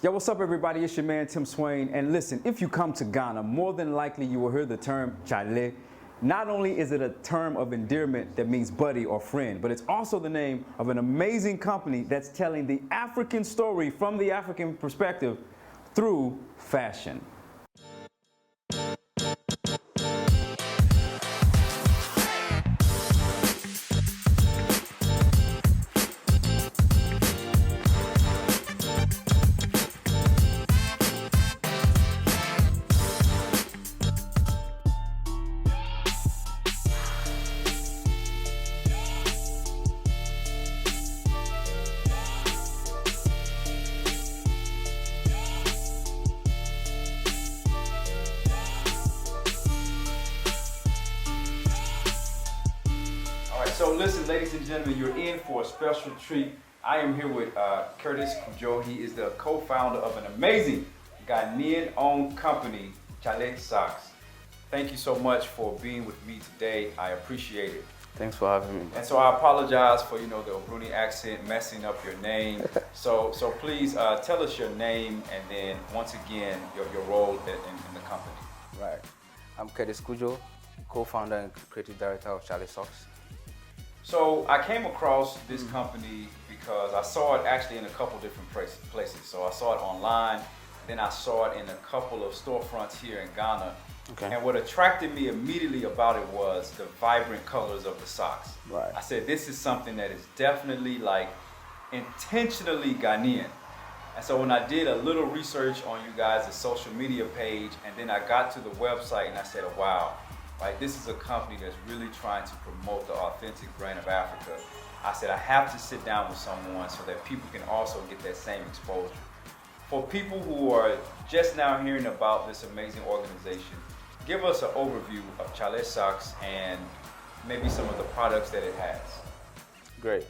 Yo, what's up, everybody? It's your man, Tim Swain. And listen, if you come to Ghana, more than likely you will hear the term Chalé. Not only is it a term of endearment that means buddy or friend, but it's also the name of an amazing company that's telling the African story from the African perspective through fashion. So listen, ladies and gentlemen, you're in for a special treat. I am here with Curtis Kujo. He is the co-founder of an amazing Ghanaian-owned company, Chalé Socks. Thank you so much for being with me today. I appreciate it. Thanks for having me. And so I apologize for, the Obruni accent messing up your name. So please tell us your name and then once again your role in the company. Right. I'm Curtis Kujo, co-founder and creative director of Chalé Socks. So I came across this company because I saw it actually in a couple different places. So I saw it online, then I saw it in a couple of storefronts here in Ghana. Okay. And what attracted me immediately about it was the vibrant colors of the socks. Right. I said, this is something that is definitely intentionally Ghanaian. And so when I did a little research on you guys' social media page, and then I got to the website and I said, oh, wow. This is a company that's really trying to promote the authentic brand of Africa. I said, I have to sit down with someone so that people can also get that same exposure. For people who are just now hearing about this amazing organization, give us an overview of Chalé Socks and maybe some of the products that it has. Great.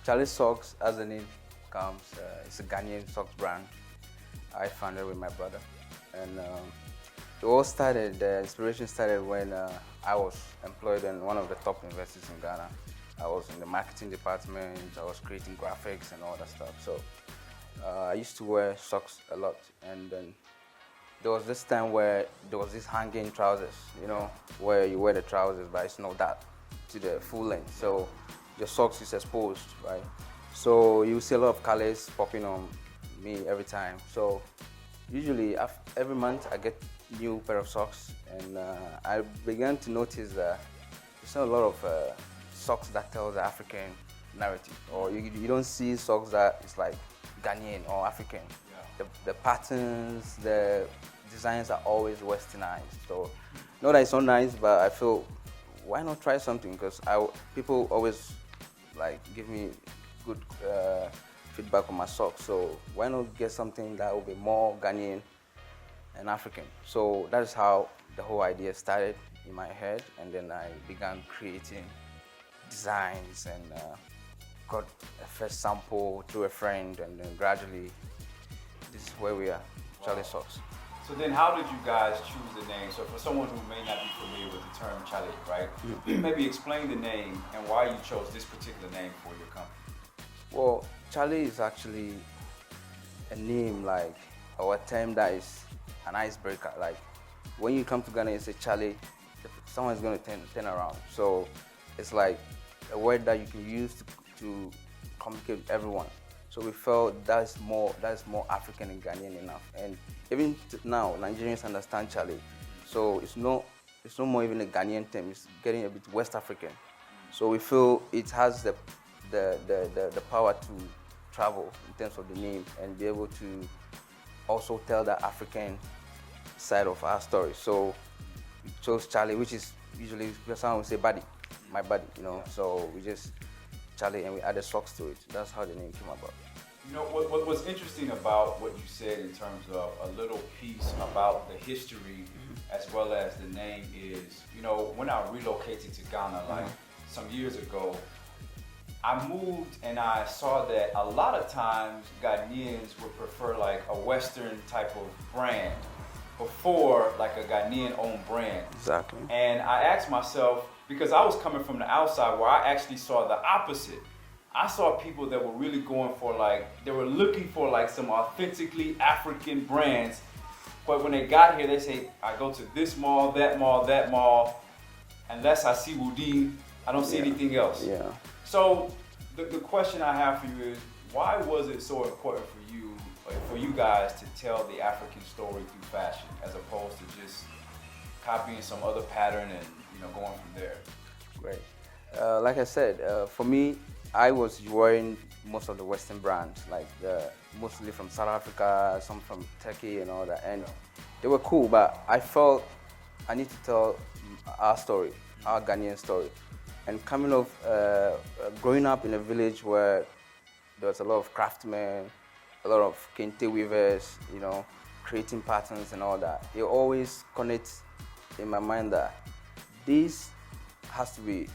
Chalé Socks, as the name comes, it's a Ghanaian socks brand. I founded with my brother. And it all started, the inspiration started when I was employed in one of the top universities in Ghana. I was in the marketing department, I was creating graphics and all that stuff. So I used to wear socks a lot. And then there was this time where there was this hanging trousers, where you wear the trousers, but it's not that to the full length. So your socks is exposed, right? So you see a lot of colors popping on me every time. So usually every month I get new pair of socks, and I began to notice that there's not a lot of socks that tell the African narrative, or you don't see socks that is like Ghanaian or African. Yeah. The patterns, the designs are always westernized. So not that it's not nice, but I feel why not try something? Because people always give me good feedback on my socks. So why not get something that will be more Ghanaian and African? So that is how the whole idea started in my head, and then I began creating designs and got a first sample through a friend, and then gradually this is where we are, Chalé Socks. So then how did you guys choose the name? So for someone who may not be familiar with the term Chalé, right? Maybe explain the name and why you chose this particular name for your company. Well, Chalé is actually a name or a term that is an icebreaker. When you come to Ghana and say Chalé, someone's going to turn around. So it's like a word that you can use to communicate with everyone. So we felt that's more African and Ghanaian enough. And even now, Nigerians understand Chalé. So it's no more even a Ghanaian term. It's getting a bit West African. So we feel it has the power to travel in terms of the name and be able to also tell the African side of our story. So we chose Chalé, which is usually someone would say buddy, my buddy, So we just Chalé and we added socks to it. That's how the name came about. What was interesting about what you said in terms of a little piece about the history as well as the name is, when I relocated to Ghana some years ago, I moved and I saw that a lot of times Ghanaians would prefer a Western type of brand before a Ghanaian owned brand. Exactly. And I asked myself, because I was coming from the outside where I actually saw the opposite. I saw people that were really going for like, they were looking for like some authentically African brands. But when they got here, they say, I go to this mall, that mall, that mall. Unless I see Woodin, I don't see anything else. Yeah. So the question I have for you is, why was it so important for you guys to tell the African story through fashion as opposed to just copying some other pattern and going from there? Great. Like I said, for me, I was wearing most of the Western brands, like mostly from South Africa, some from Turkey and all that, and they were cool. But I felt I need to tell our story, our Ghanaian story. And coming off, growing up in a village where there was a lot of craftsmen, a lot of kente weavers, creating patterns and all that, it always connects in my mind that this has to be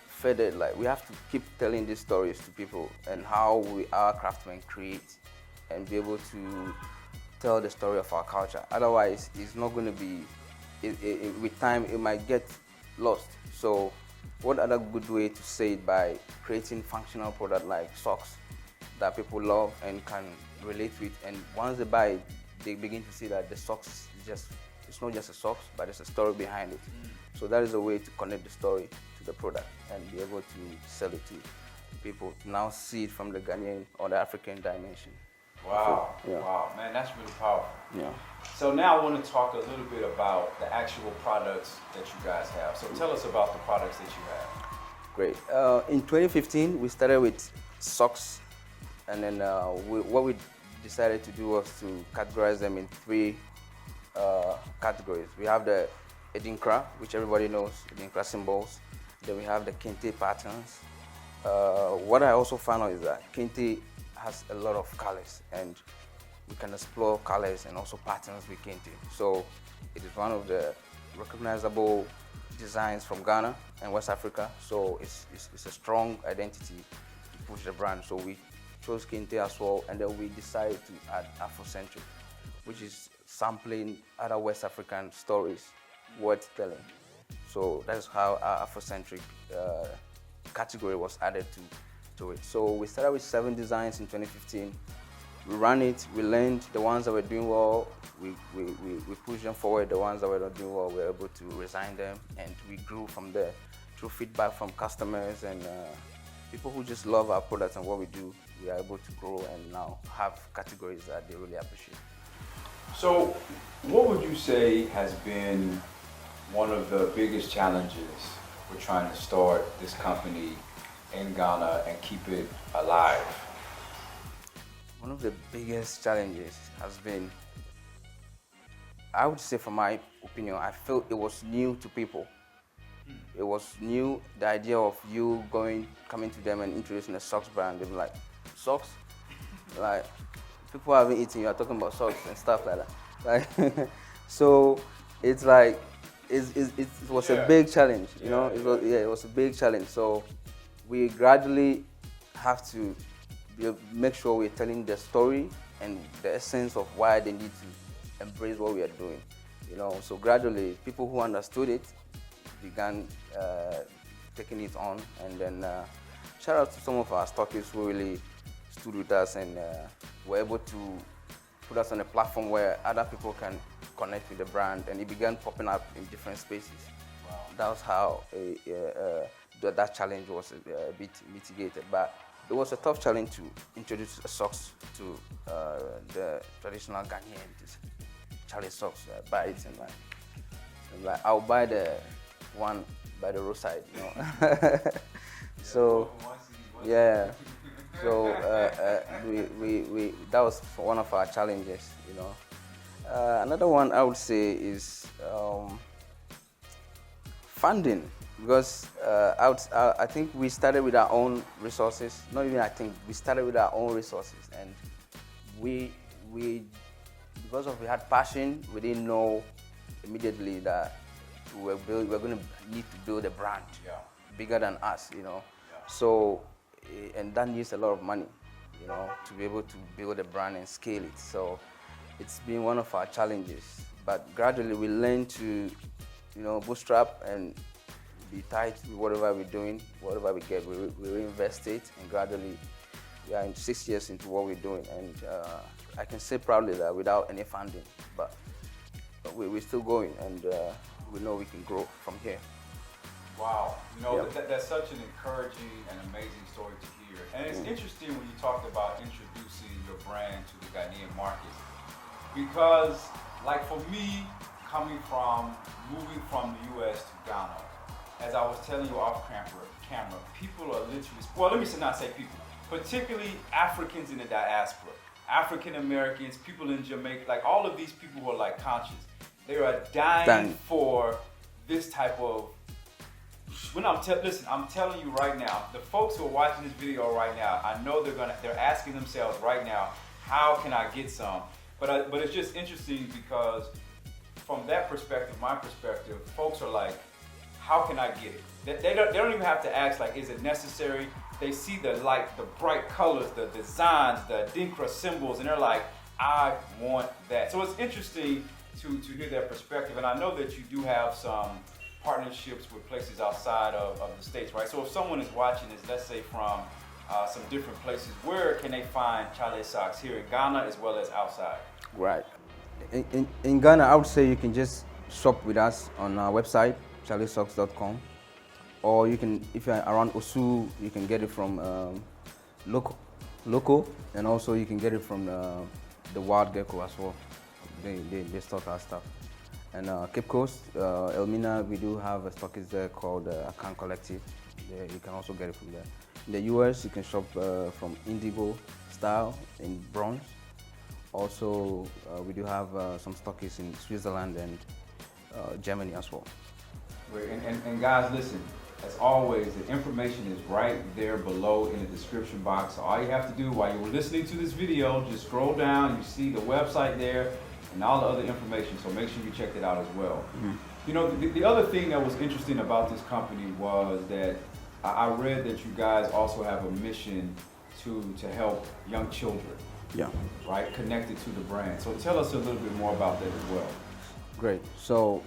furthered. Like, we have to keep telling these stories to people and how our craftsmen create and be able to tell the story of our culture. Otherwise, it's not going to be, with time, it might get lost. So what other good way to say it by creating functional product like socks that people love and can relate with, and once they buy it, they begin to see that the socks it's not just a socks, but there's a story behind it. So that is a way to connect the story to the product and be able to sell it to people to now see it from the Ghanaian or the African dimension. Wow, Yeah. Wow, man, that's really powerful. Yeah. So now I want to talk a little bit about the actual products that you guys have. So tell us about the products that you have. Great. In 2015, we started with socks, and then what we decided to do was to categorize them in three categories. We have the Edinkra, which everybody knows, Edinkra symbols. Then we have the Kente patterns. What I also found out is that Kente has a lot of colors, and we can explore colors and also patterns with Kente. So it is one of the recognizable designs from Ghana and West Africa. So it's a strong identity to push the brand. So we chose Kente as well, and then we decided to add Afrocentric, which is sampling other West African stories worth telling. So that's how our Afrocentric category was added to it. So we started with 7 designs in 2015. We ran it, we learned the ones that were doing well, we pushed them forward. The ones that were not doing well, we were able to resign them, and we grew from there through feedback from customers and people who just love our products and what we do. We are able to grow and now have categories that they really appreciate. So what would you say has been one of the biggest challenges for trying to start this company in Ghana and keep it alive? One of the biggest challenges has been, I would say, from my opinion, I felt it was new to people. It was new, the idea of you coming to them and introducing a socks brand. They'd be like, socks? Like, people haven't eaten, you are talking about socks and stuff like that. Like, so it's like, it was a big challenge, you know? It was a big challenge. So we gradually have to make sure we're telling the story and the essence of why they need to embrace what we are doing, you know? So gradually, people who understood it began taking it on, and then shout out to some of our stockists who really stood with us and were able to put us on a platform where other people can connect with the brand, and it began popping up in different spaces. Wow. That was how that challenge was a bit mitigated, but it was a tough challenge to introduce socks to the traditional Ghanaian Chalé Socks. Buy it and like I'll buy the one by the roadside, you know. So yeah. So we that was one of our challenges, you know. Another one I would say is funding, because I think we started with our own resources. Not even I think, we started with our own resources, and we because we had passion, we didn't know immediately that we're going to need to build a brand bigger than us, you know. Yeah. So, and that needs a lot of money, you know, to be able to build a brand and scale it. So it's been one of our challenges, but gradually we learned to, you know, bootstrap, and be tight with whatever we're doing, whatever we get, we reinvest it, and gradually we are in 6 years into what we're doing, and I can say proudly that without any funding, but we're still going, and we know we can grow from here. Wow, you know, that's such an encouraging and amazing story to hear. And it's interesting when you talked about introducing your brand to the Ghanaian markets, because like for me, moving from the US to Ghana, as I was telling you off camera, people are literally, well, let me not say people, particularly Africans in the diaspora, African Americans, people in Jamaica, like all of these people who are like conscious, they are dying for this type of, listen, I'm telling you right now, the folks who are watching this video right now, I know they're asking themselves right now, how can I get some? But it's just interesting because from that perspective, my perspective, folks are like, how can I get it? They don't even have to ask like, is it necessary? They see the bright colors, the designs, the Dinkra symbols, and they're like, I want that. So it's interesting to hear that perspective. And I know that you do have some partnerships with places outside of the States, right? So if someone is watching this, let's say from some different places, where can they find Chalé Socks here in Ghana as well as outside? Right. In Ghana, I would say you can just shop with us on our website, chalesocks.com, or you can, if you're around Osu, you can get it from local, and also you can get it from the Wild Gecko as well. They stock our stuff. And Cape Coast, Elmina, we do have a stockist there called Account Collective. You can also get it from there. In the US, you can shop from Indigo Style in Bronx. Also, we do have some stockists in Switzerland and Germany as well. Great. And guys, listen, as always, the information is right there below in the description box. So all you have to do while you're listening to this video, just scroll down, you see the website there and all the other information, so make sure you check that out as well. Mm-hmm. You know, the other thing that was interesting about this company was that I read that you guys also have a mission to help young children. Yeah. Right, connected to the brand. So tell us a little bit more about that as well. Great. So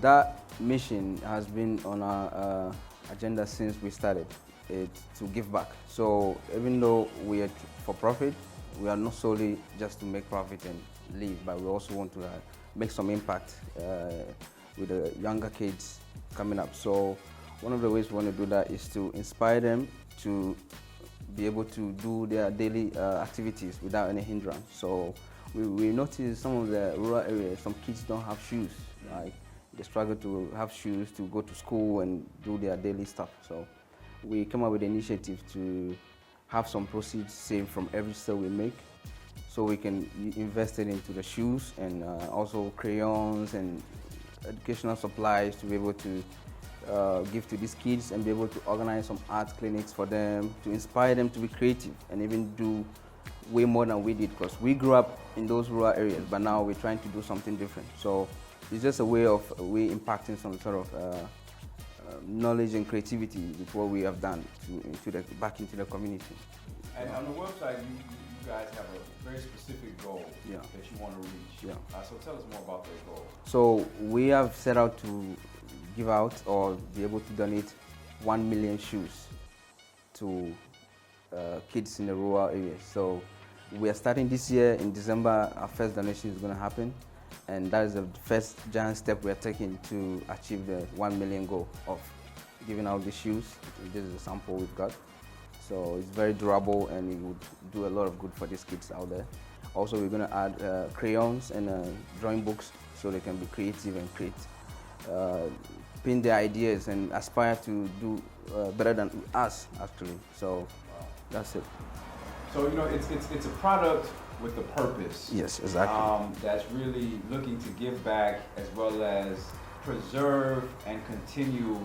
that mission has been on our agenda since we started. It's to give back. So even though we are for profit, we are not solely just to make profit and leave, but we also want to make some impact with the younger kids coming up. So one of the ways we want to do that is to inspire them to be able to do their daily activities without any hindrance. So we notice some of the rural areas, some kids don't have shoes. Like they struggle to have shoes to go to school and do their daily stuff. So we came up with an initiative to have some proceeds saved from every sale we make, so we can invest it into the shoes and also crayons and educational supplies to be able to give to these kids and be able to organize some art clinics for them, to inspire them to be creative and even do way more than we did, because we grew up in those rural areas, but now we're trying to do something different. So it's just a way of impacting some sort of knowledge and creativity with what we have done back into the community. And on the website, you guys have a very specific goal that you want to reach. Yeah. So tell us more about that goal. So we have set out to give out or be able to donate 1 million shoes to kids in the rural areas. So we are starting this year in December. Our first donation is going to happen, and that is the first giant step we are taking to achieve the 1 million goal of giving out the shoes. This is a sample we've got. So it's very durable and it would do a lot of good for these kids out there. Also, we're going to add crayons and drawing books so they can be creative and pin their ideas and aspire to do better than us, actually. So that's it. So, you know, it's a product with a purpose. Yes, exactly. That's really looking to give back as well as preserve and continue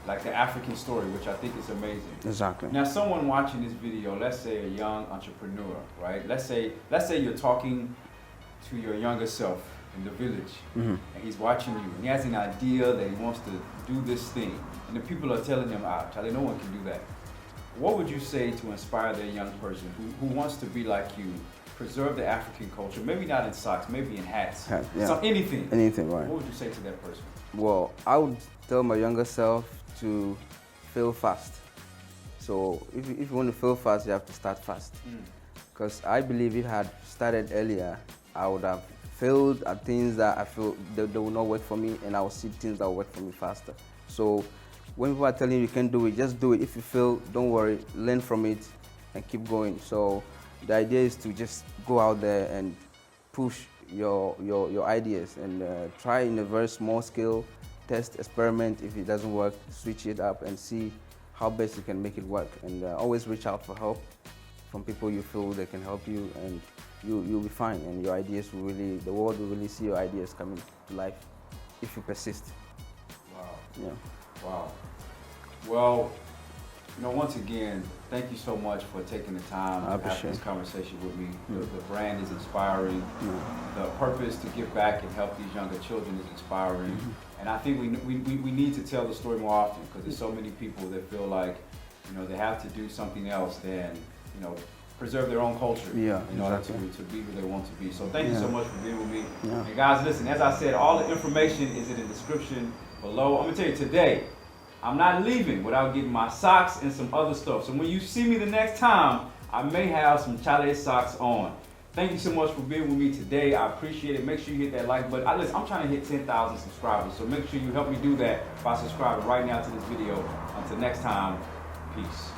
like the African story, which I think is amazing. Exactly. Now, someone watching this video, let's say a young entrepreneur, right? Let's say you're talking to your younger self in the village, and he's watching you, and he has an idea that he wants to do this thing, and the people are telling him, Charlie, no one can do that. What would you say to inspire that young person who wants to be like you, preserve the African culture, maybe not in socks, maybe in hats, yeah. anything? Anything, right. What would you say to that person? Well, I would tell my younger self to fail fast. So if you want to fail fast, you have to start fast. Because I believe if I had started earlier, I would have failed at things that I feel they will not work for me, and I will see things that will work for me faster. So when people are telling you you can't do it, just do it. If you fail, don't worry, learn from it and keep going. So the idea is to just go out there and push your ideas and try in a very small scale, test, experiment. If it doesn't work, switch it up and see how best you can make it work. And always reach out for help from people you feel they can help you, and you'll be fine, and your ideas will really, the world will really see your ideas coming to life if you persist. Wow. Yeah. Wow. Well, once again, thank you so much for taking the time to have this conversation with me. The brand is inspiring. The purpose to give back and help these younger children is inspiring. And I think we need to tell the story more often, because there's so many people that feel like, they have to do something else than, preserve their own culture in order to be who they want to be. So thank you so much for being with me. And guys, listen, as I said, all the information is in the description below. I'm gonna tell you today, I'm not leaving without getting my socks and some other stuff. So when you see me the next time, I may have some Chalé Socks on. Thank you so much for being with me today. I appreciate it. Make sure you hit that like button. Listen, I'm trying to hit 10,000 subscribers, so make sure you help me do that by subscribing right now to this video. Until next time, peace.